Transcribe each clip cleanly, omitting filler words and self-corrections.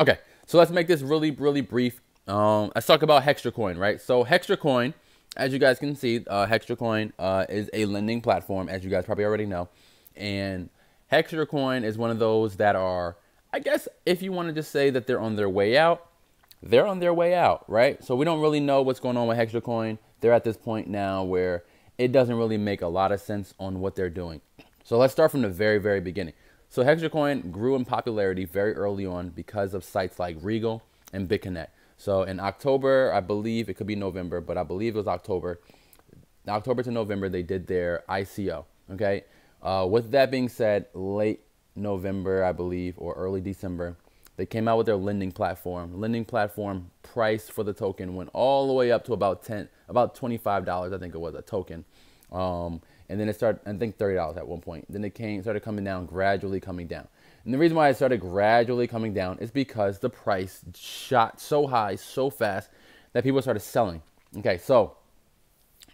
Okay, so let's make this really, really brief. Let's talk about HextraCoin, right? So HextraCoin, as you guys can see, HextraCoin is a lending platform, as you guys probably already know. And HextraCoin is one of those that are, I guess, if you want to just say that they're on their way out, they're on their way out, right? So we don't really know what's going on with HextraCoin. They're at this point now where it doesn't really make a lot of sense on what they're doing. So let's start from the very, very beginning. So HextraCoin grew in popularity very early on because of sites like Regal and BitConnect. So in October, I believe, it could be November, but I believe it was October to November, they did their ICO, okay? With that being said, late November, I believe, or early December, they came out with their lending platform. Lending platform price for the token went all the way up to about $25, I think it was, a token. And then it started, I think $30 at one point. Then it started coming down, gradually coming down. And the reason why it started gradually coming down is because the price shot so high, so fast, that people started selling. Okay, so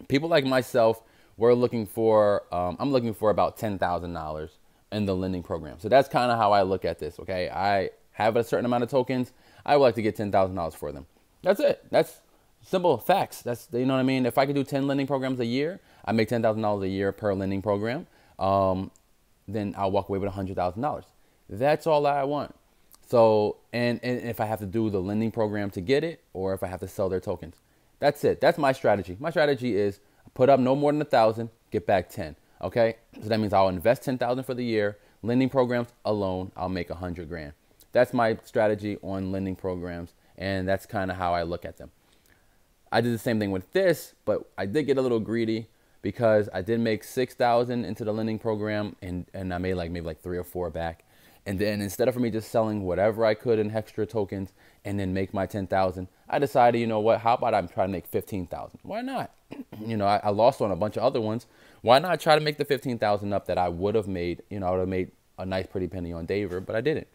people like myself, we're looking for, I'm looking for about $10,000 in the lending program. So that's kind of how I look at this, okay? I have a certain amount of tokens. I would like to get $10,000 for them. That's it. That's simple facts. That's, you know what I mean? If I could do 10 lending programs a year, I make $10,000 a year per lending program. Then I'll walk away with $100,000. That's all I want. So, and if I have to do the lending program to get it, or if I have to sell their tokens, that's it. That's my strategy. My strategy is put up no more than 1,000, get back 10. Okay. So that means I'll invest 10,000 for the year. Lending programs alone, I'll make 100 grand. That's my strategy on lending programs. And that's kind of how I look at them. I did the same thing with this, but I did get a little greedy because I did make 6,000 into the lending program, and I made maybe 3 or 4 back. And then instead of me just selling whatever I could in Hextra tokens and then make my 10,000, I decided, you know what, how about I try to make 15,000? Why not? You know, I lost on a bunch of other ones. Why not try to make the 15,000 up that I would have made? You know, I would have made a nice pretty penny on Daver, but I didn't.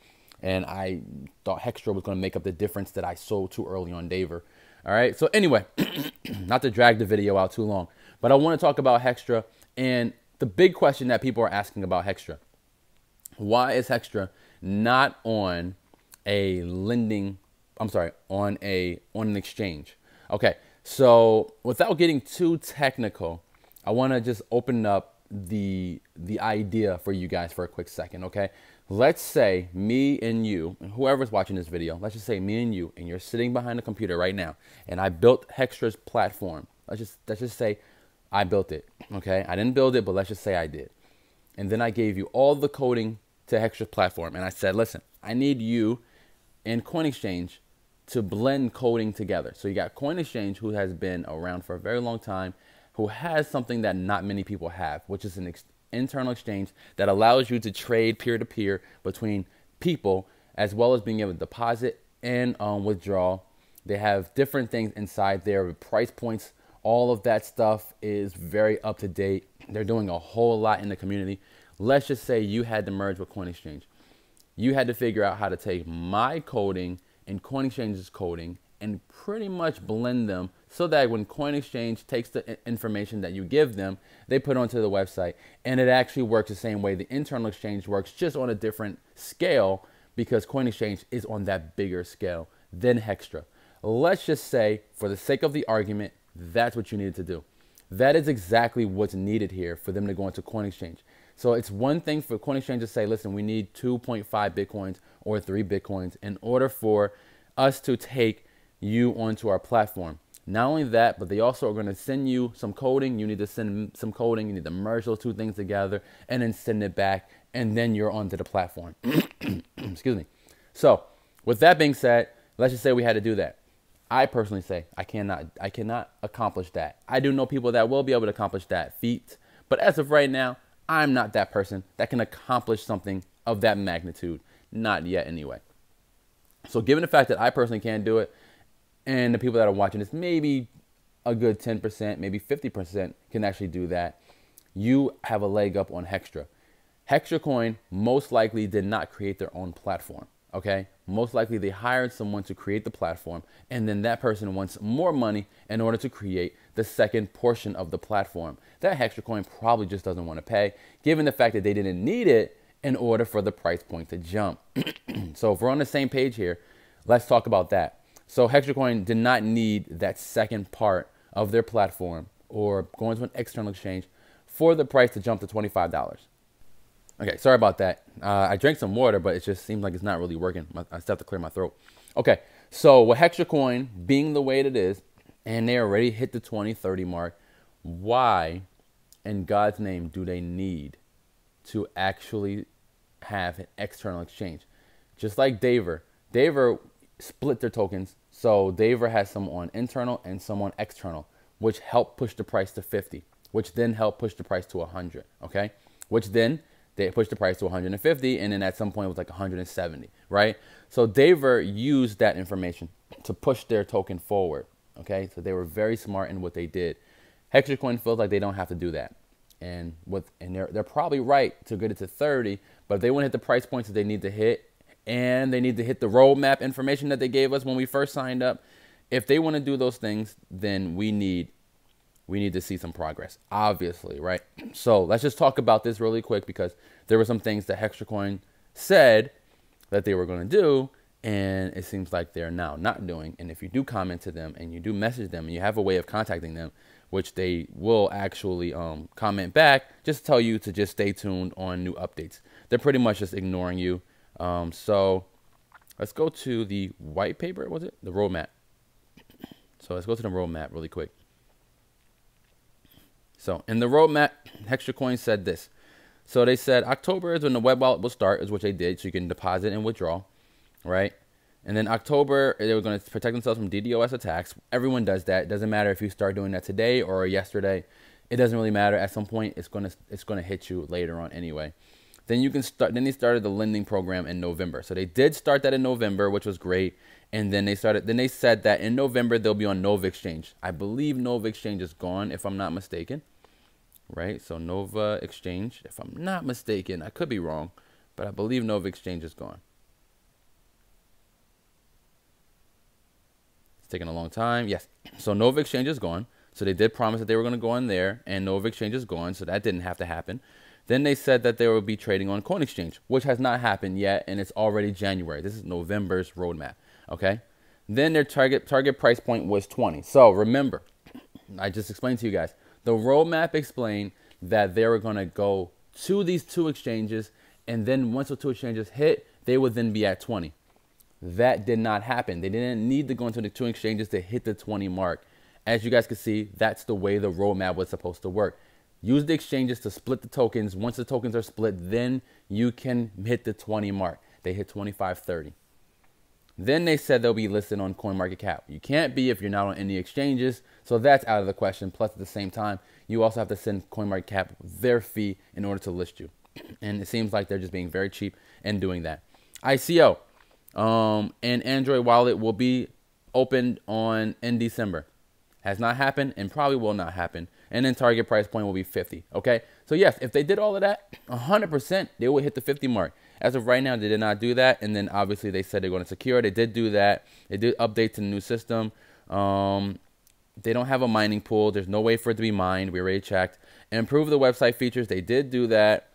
And I thought Hextra was going to make up the difference that I sold too early on Daver. All right. So anyway, not to drag the video out too long, but I want to talk about Hextra and the big question that people are asking about Hextra. Why is Hextra not on a lending, I'm sorry, on an exchange? Okay. So without getting too technical, I want to just open up the idea for you guys for a quick second. Okay. Let's say me and you, and whoever's watching this video, let's just say me and you're sitting behind a computer right now, and I built Hextra's platform. Let's just say I built it, okay? I didn't build it, but let's just say I did. And then I gave you all the coding to Hextra's platform, and I said, listen, I need you and CoinExchange to blend coding together. So you got CoinExchange, who has been around for a very long time, who has something that not many people have, which is an internal exchange that allows you to trade peer-to-peer between people, as well as being able to deposit and withdraw. They have different things inside there, price points. All of that stuff is very up to date. They're doing a whole lot in the community. Let's just say you had to merge with CoinExchange. You had to figure out how to take my coding and CoinExchange's coding and pretty much blend them so that when CoinExchange takes the information that you give them, they put onto the website, and it actually works the same way the internal exchange works, just on a different scale, because CoinExchange is on that bigger scale than Hextra. Let's just say, for the sake of the argument, that's what you needed to do. That is exactly what's needed here for them to go into CoinExchange. So it's one thing for CoinExchange to say, listen, we need 2.5 Bitcoins or 3 Bitcoins in order for us to take you onto our platform. Not only that, but they also are going to send you some coding. You need to send some coding. You need to merge those two things together and then send it back. And then you're onto the platform. Excuse me. So with that being said, let's just say we had to do that. I personally say I cannot accomplish that. I do know people that will be able to accomplish that feat. But as of right now, I'm not that person that can accomplish something of that magnitude. Not yet anyway. So given the fact that I personally can't do it, and the people that are watching this, maybe a good 10%, maybe 50% can actually do that, you have a leg up on Hextra. HextraCoin most likely did not create their own platform, okay? Most likely they hired someone to create the platform, and then that person wants more money in order to create the second portion of the platform. That HextraCoin probably just doesn't want to pay, given the fact that they didn't need it in order for the price point to jump. So if we're on the same page here, let's talk about that. So HextraCoin did not need that second part of their platform or going to an external exchange for the price to jump to $25. Okay, sorry about that. I drank some water, but it just seems like it's not really working. I still have to clear my throat. Okay, so with HextraCoin being the way it is, and they already hit the 2030 mark, why in God's name do they need to actually have an external exchange? Just like Daver split their tokens. So Daver has some on internal and some on external, which helped push the price to 50, which then helped push the price to 100, okay? Which then they pushed the price to 150, and then at some point it was like 170, right? So Daver used that information to push their token forward, okay? So they were very smart in what they did. HextraCoin feels like they don't have to do that. And they're probably right to get it to 30, but if they want to hit the price points that they need to hit, and they need to hit the roadmap information that they gave us when we first signed up, if they want to do those things, then we need to see some progress, obviously, right? So let's just talk about this really quick, because there were some things that HextraCoin said that they were going to do, and it seems like they're now not doing. And if you do comment to them and you do message them and you have a way of contacting them, which they will actually comment back, just tell you to just stay tuned on new updates. They're pretty much just ignoring you. So let's go to the white paper. Was it the roadmap? So let's go to the roadmap really quick. So in the roadmap, HextraCoin said this. So they said October is when the web wallet will start, is what they did. So you can deposit and withdraw, right? And then October, they were going to protect themselves from DDoS attacks. Everyone does that. It doesn't matter if you start doing that today or yesterday. It doesn't really matter. At some point, it's going to hit you later on anyway. Then you can start. Then they started the lending program in November. So they did start that in November, which was great. And then they started. Then they said that in November they'll be on Nova Exchange. I believe Nova Exchange is gone, if I'm not mistaken. Right. So Nova Exchange, if I'm not mistaken, I could be wrong, but I believe Nova Exchange is gone. It's taking a long time. Yes. So Nova Exchange is gone. So they did promise that they were going to go in there, and Nova Exchange is gone. So that didn't have to happen. Then they said that they will be trading on Coin Exchange, which has not happened yet, and it's already January. This is November's roadmap, okay? Then their target price point was 20. So remember, I just explained to you guys, the roadmap explained that they were going to go to these two exchanges, and then once the two exchanges hit, they would then be at 20. That did not happen. They didn't need to go into the two exchanges to hit the 20 mark. As you guys can see, that's the way the roadmap was supposed to work. Use the exchanges to split the tokens. Once the tokens are split, then you can hit the 20 mark. They hit 25.30. Then they said they'll be listed on CoinMarketCap. You can't be if you're not on any exchanges, so that's out of the question. Plus, at the same time, you also have to send CoinMarketCap their fee in order to list you. And it seems like they're just being very cheap and doing that. ICO and Android wallet will be opened in December. Has not happened and probably will not happen. And then target price point will be 50. Okay. So yes, if they did all of that, 100%, they would hit the 50 mark. As of right now, they did not do that. And then obviously they said they're going to secure. They did do that. They did update to the new system. They don't have a mining pool. There's no way for it to be mined. We already checked. Improve the website features. They did do that.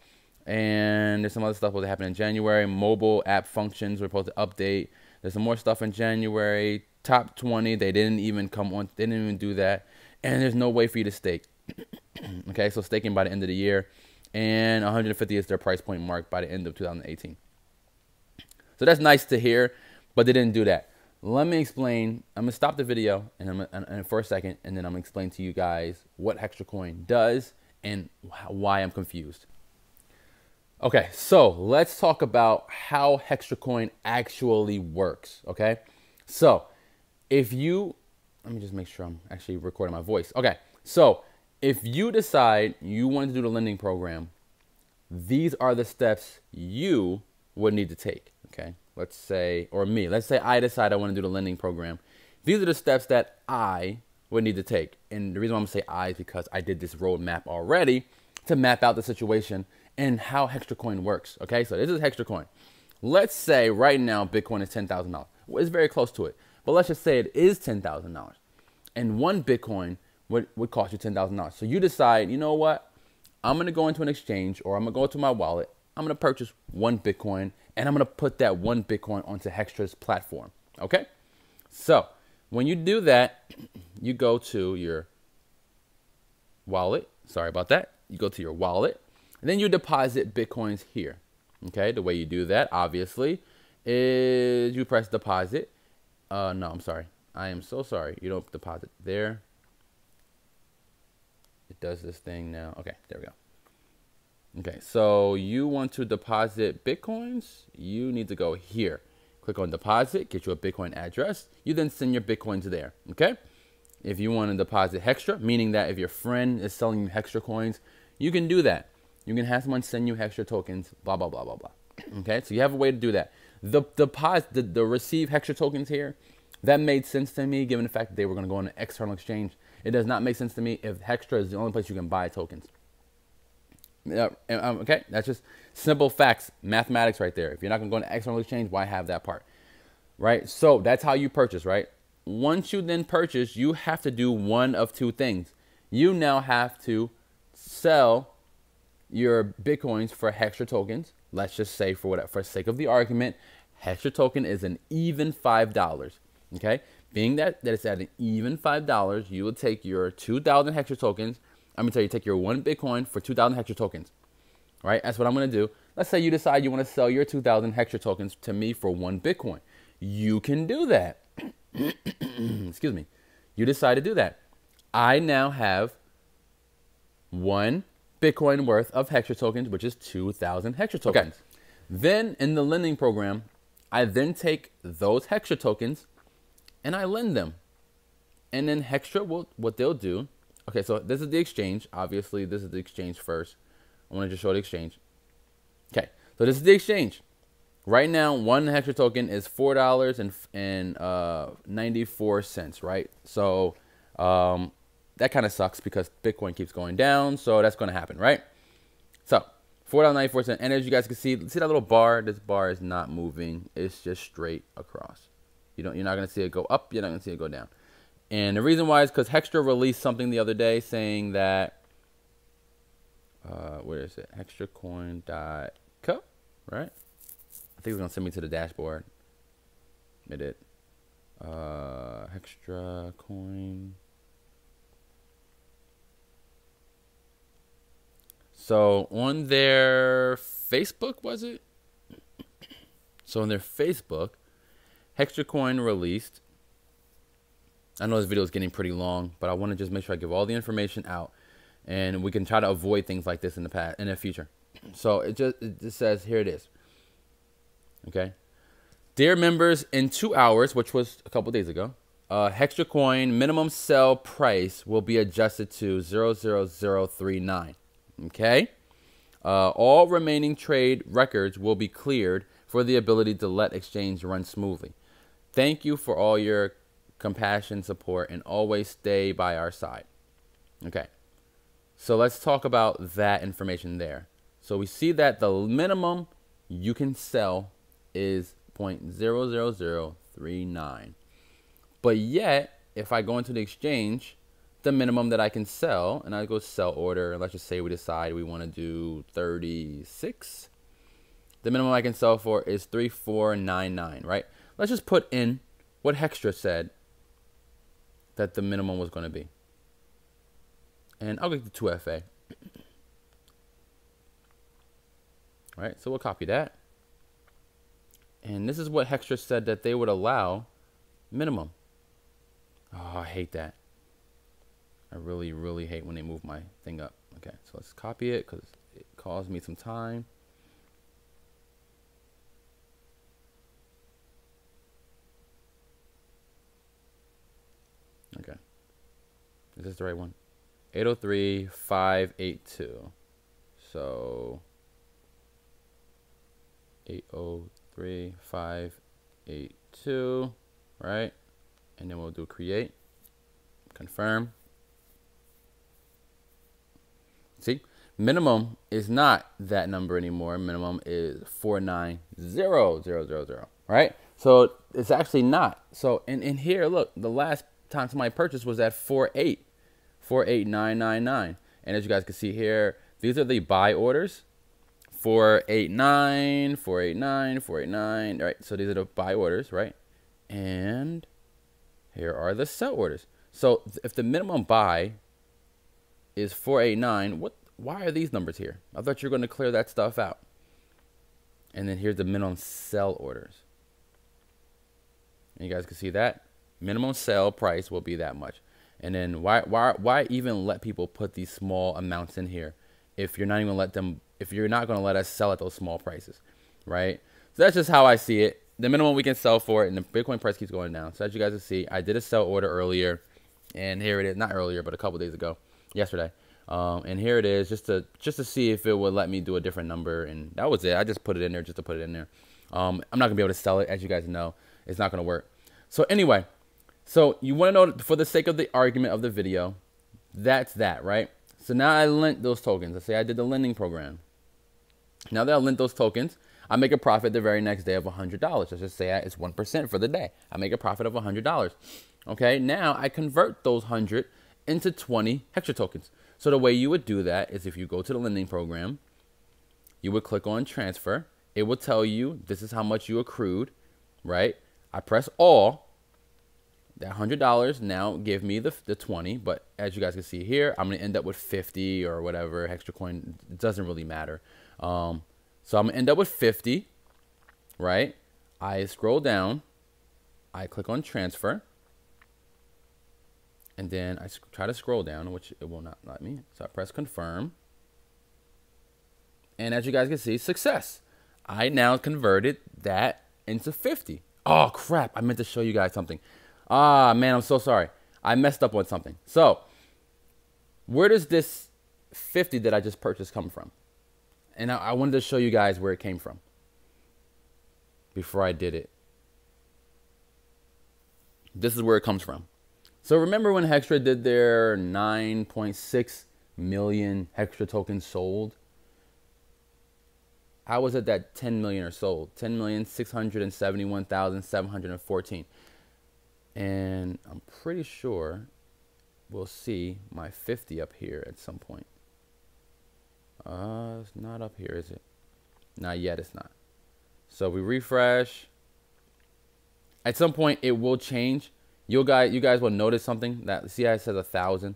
And there's some other stuff that happened in January. Mobile app functions were supposed to update. There's some more stuff in January. Top 20, they didn't even come on. They didn't even do that. And there's no way for you to stake. Okay, so staking by the end of the year. And 150 is their price point mark by the end of 2018. So that's nice to hear, but they didn't do that. Let me explain. I'm going to stop the video and for a second, and then I'm going to explain to you guys what HextraCoin does and why I'm confused. Okay, so let's talk about how HextraCoin actually works, okay? So if you, let me just make sure I'm actually recording my voice. Okay, so if you decide you want to do the lending program, these are the steps you would need to take, okay? Let's say, or me, let's say I decide I want to do the lending program. These are the steps that I would need to take. And the reason why I'm going to say I is because I did this roadmap already to map out the situation and how HextraCoin works, okay? So this is HextraCoin. Let's say right now Bitcoin is $10,000. Well, it's very close to it. But let's just say it is $10,000. And one Bitcoin would cost you $10,000. So you decide, you know what? I'm going to go into an exchange, or I'm going to go to my wallet. I'm going to purchase one Bitcoin, and I'm going to put that one Bitcoin onto Hextra's platform. Okay? So when you do that, you go to your wallet. Sorry about that. You go to your wallet, and then you deposit Bitcoins here. Okay? The way you do that, obviously, is you press deposit. No, I'm sorry. I am so sorry. You don't deposit there. It does this thing now. Okay, there we go. Okay, so you want to deposit Bitcoins, you need to go here. Click on deposit, get you a Bitcoin address. You then send your Bitcoins there, okay? If you want to deposit Hextra, meaning that if your friend is selling you Hextra coins, you can do that. You can have someone send you Hextra tokens, blah, blah, blah, blah, blah. Okay, so you have a way to do that. The receive Hextra tokens here, that made sense to me given the fact that they were going to go on an external exchange. It does not make sense to me if Hextra is the only place you can buy tokens. Okay, that's just simple facts, mathematics right there. If you're not going to go on an external exchange, why have that part? Right? So that's how you purchase, right? Once you then purchase, you have to do one of two things. You now have to sell your Bitcoins for Hextra tokens. Let's just say for sake of the argument, Hextra token is an even $5. Okay? Being that it's at an even $5, you will take your 2,000 Hextra tokens. I'm going to tell you, take your one Bitcoin for 2,000 Hextra tokens. All right? That's what I'm going to do. Let's say you decide you want to sell your 2,000 Hextra tokens to me for one Bitcoin. You can do that. Excuse me. You decide to do that. I now have one Bitcoin worth of Hextra tokens, which is 2,000 Hextra tokens. Okay. Then in the lending program, I then take those Hextra tokens and I lend them. And then Hextra will, what they'll do. Okay, so this is the exchange. Obviously, this is the exchange first. I want to just show the exchange. Okay, so this is the exchange. Right now, one Hextra token is $4.94, right? So that kind of sucks because Bitcoin keeps going down. So that's going to happen, right? So $4.94. And as you guys can see that little bar? This bar is not moving. It's just straight across. You're not going to see it go up. You're not going to see it go down. And the reason why is because Hextra released something the other day saying that, where is it? HextraCoin.co, right? I think it's going to send me to the dashboard. It did. HextraCoin. So on their Facebook, was it? So on their Facebook, HextraCoin released. I know this video is getting pretty long, but I want to just make sure I give all the information out, and we can try to avoid things like this in the future. So it just says, here it is. Okay, dear members, in 2 hours, which was a couple days ago, HextraCoin minimum sell price will be adjusted to 0.00039. Okay, all remaining trade records will be cleared for the ability to let exchange run smoothly. Thank you for all your compassion, support, and always stay by our side. Okay, so let's talk about that information there. So we see that the minimum you can sell is 0.00039, but yet if I go into the exchange, the minimum that I can sell, and I go sell order, and let's just say we decide we want to do 36, the minimum I can sell for is 3499, right? Let's just put in what Hextra said that the minimum was going to be. And I'll get the 2FA. All right, so we'll copy that. And this is what Hextra said that they would allow minimum. Oh, I hate that. I really, really hate when they move my thing up. Okay, so let's copy it because it caused me some time. Okay. Is this the right one? 803,582. So 803,582, right? And then we'll do create, confirm. See, minimum is not that number anymore. Minimum is 490,000, right? So it's actually not. So in here, look, the last time somebody purchased was at 48999. And as you guys can see here, these are the buy orders. 489, 489, 489, right? So these are the buy orders, right? And here are the sell orders. So if the minimum buy is 489, why are these numbers here? I thought you were going to clear that stuff out. And then here's the minimum sell orders. And you guys can see that minimum sell price will be that much. And then why even let people put these small amounts in here if you're not even going to let us sell at those small prices, right? So that's just how I see it. The minimum we can sell for it, and the Bitcoin price keeps going down. So as you guys can see, I did a sell order earlier, and here it is. Not earlier, but a couple days ago, yesterday. And here it is, just to see if it would let me do a different number, and that was it. I just put it in there just to put it in there. I'm not gonna be able to sell it, as you guys know. It's not gonna work. So anyway, so you want to know, for the sake of the argument of the video, that's that, right? So now I lent those tokens. Let's say I did the lending program. Now that I lent those tokens, I make a profit the very next day of $100. Let's just say it's 1% for the day. I make a profit of $100. Okay, now I convert those 100 into 20 Hextra tokens. So the way you would do that is if you go to the lending program, you would click on transfer. It will tell you this is how much you accrued, right? I press all. That $100 now give me the 20, but as you guys can see here, I'm gonna end up with 50 or whatever HextraCoin. It doesn't really matter. So I'm gonna end up with 50, right? I scroll down, I click on transfer, and then I try to scroll down, which it will not let me. So I press confirm, and as you guys can see, success. I now converted that into 50. Oh crap! I meant to show you guys something. Ah man, I'm so sorry. I messed up on something. So where does this 50 that I just purchased come from? And I wanted to show you guys where it came from before I did it. This is where it comes from. So remember when Hextra did their 9.6 million Hextra tokens sold? How was it that 10 million are sold? 10,671,714. And I'm pretty sure we'll see my 50 up here at some point. It's not up here, is it? Not yet, it's not. So we refresh. At some point, it will change. You guys will notice something. That see how it says 1,000.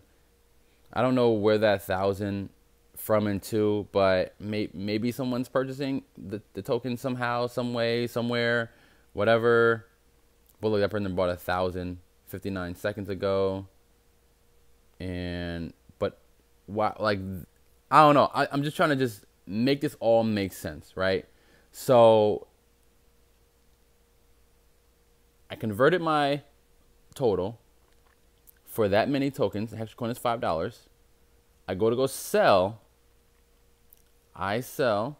I don't know where that 1,000 from and to, but maybe someone's purchasing the token somehow, some way, somewhere, whatever. But look, that person bought 1,059 seconds ago. But why? Like, I don't know. I'm just trying to just make this all make sense, right? So I converted my total for that many tokens. The HextraCoin is $5. I go sell. I sell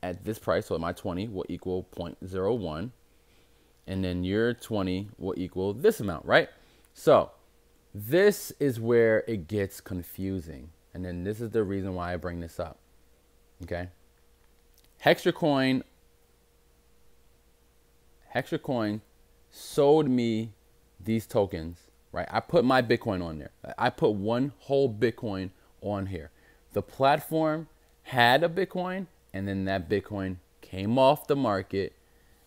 at this price, so my 20 will equal 0.01. And then your 20 will equal this amount, right? So this is where it gets confusing. And then this is the reason why I bring this up. Okay. HextraCoin sold me these tokens, right? I put my Bitcoin on there. I put one whole Bitcoin on here. The platform had a Bitcoin, and then that Bitcoin came off the market,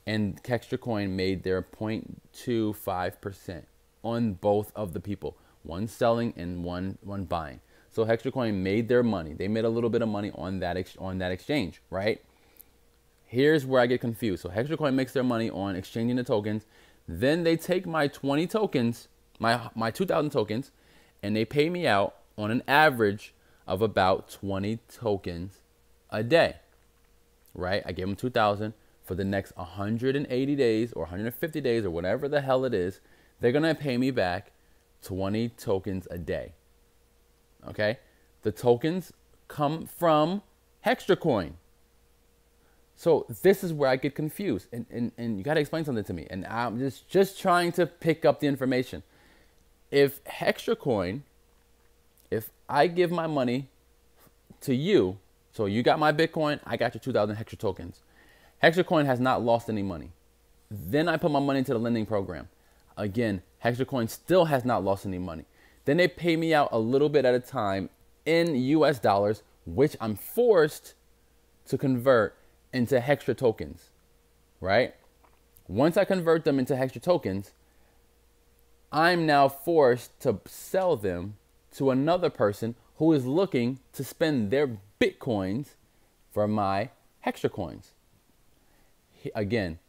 and HextraCoin made their 0.25% on both of the people, one selling and one buying. So HextraCoin made their money. They made a little bit of money on that exchange, right? Here's where I get confused. So HextraCoin makes their money on exchanging the tokens. Then they take my 20 tokens, my 2,000 tokens, and they pay me out on an average of about 20 tokens a day, right? I give them 2,000 for the next 180 days or 150 days or whatever the hell it is. They're going to pay me back 20 tokens a day. Okay, the tokens come from HextraCoin. So this is where I get confused, and you got to explain something to me. And I'm just trying to pick up the information. If HextraCoin, if I give my money to you, so you got my Bitcoin, I got your 2,000 Hextra tokens. HextraCoin has not lost any money. Then I put my money into the lending program. Again, HextraCoin still has not lost any money. Then they pay me out a little bit at a time in US dollars, which I'm forced to convert into Hextra tokens, right? Once I convert them into Hextra tokens, I'm now forced to sell them to another person who is looking to spend their Bitcoins for my Hextra coins. Again,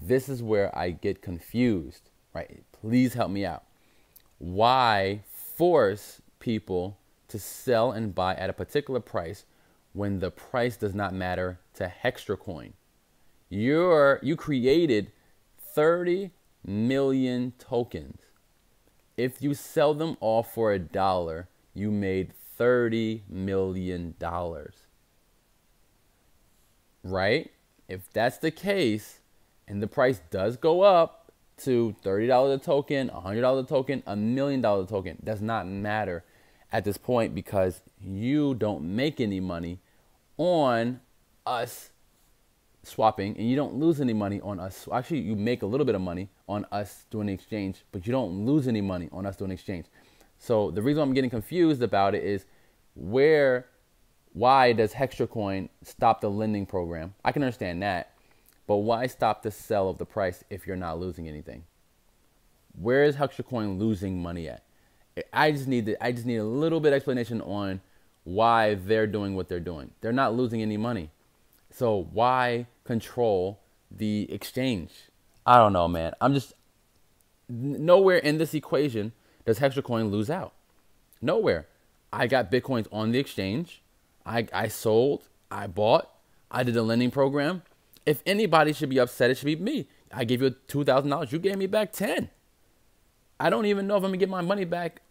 this is where I get confused, right? Please help me out. Why force people to sell and buy at a particular price when the price does not matter to HextraCoin? You created 30 million tokens. If you sell them all for $1, you made $30 million. Right? If that's the case, and the price does go up to $30 a token, $100 a token, $1 million a token, does not matter at this point, because you don't make any money on us swapping, and you don't lose any money on us. Actually, you make a little bit of money on us doing the exchange, but you don't lose any money on us doing the exchange. So the reason I'm getting confused about it is why does HextraCoin stop the lending program? I can understand that, but why stop the sell of the price if you're not losing anything? Where is HextraCoin losing money at? I just need a little bit of explanation on why they're doing what they're doing. They're not losing any money. So why control the exchange? I don't know, man. Nowhere in this equation does HextraCoin lose out. Nowhere. I got Bitcoins on the exchange. I sold. I bought. I did a lending program. If anybody should be upset, it should be me. I gave you $2,000. You gave me back 10. I don't even know if I'm gonna get my money back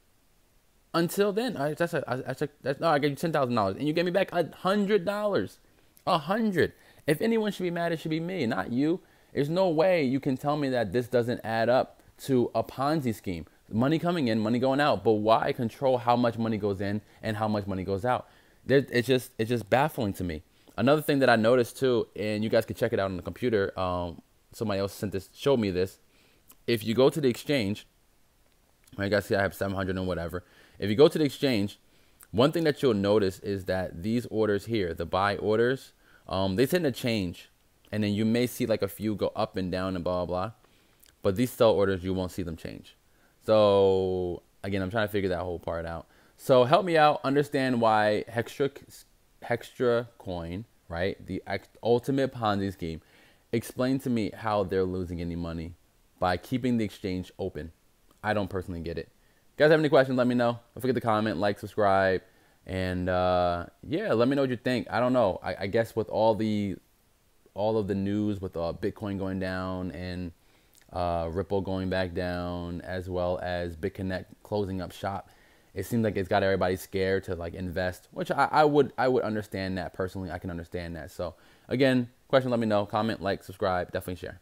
until then. No, I gave you $10,000, and you gave me back $100. $100. If anyone should be mad, it should be me, not you. There's no way you can tell me that this doesn't add up to a Ponzi scheme. Money coming in, money going out. But why control how much money goes in and how much money goes out? It's just baffling to me. Another thing that I noticed too, and you guys can check it out on the computer. Somebody else showed me this. If you go to the exchange, you guys see I have 700 and whatever. If you go to the exchange, one thing that you'll notice is that these orders here, the buy orders, they tend to change. And then you may see like a few go up and down and blah, blah, blah. But these sell orders, you won't see them change. So again, I'm trying to figure that whole part out. So help me out, understand why HextraCoin, right, the ultimate Ponzi scheme, explain to me how they're losing any money by keeping the exchange open. I don't personally get it. If you guys have any questions, let me know. Don't forget to comment, like, subscribe, and yeah, let me know what you think. I don't know. I guess with all of the news with Bitcoin going down and Ripple going back down, as well as BitConnect closing up shop, it seems like it's got everybody scared to like invest, which I would understand that personally. I can understand that. So again, question, let me know. Comment, like, subscribe, definitely share.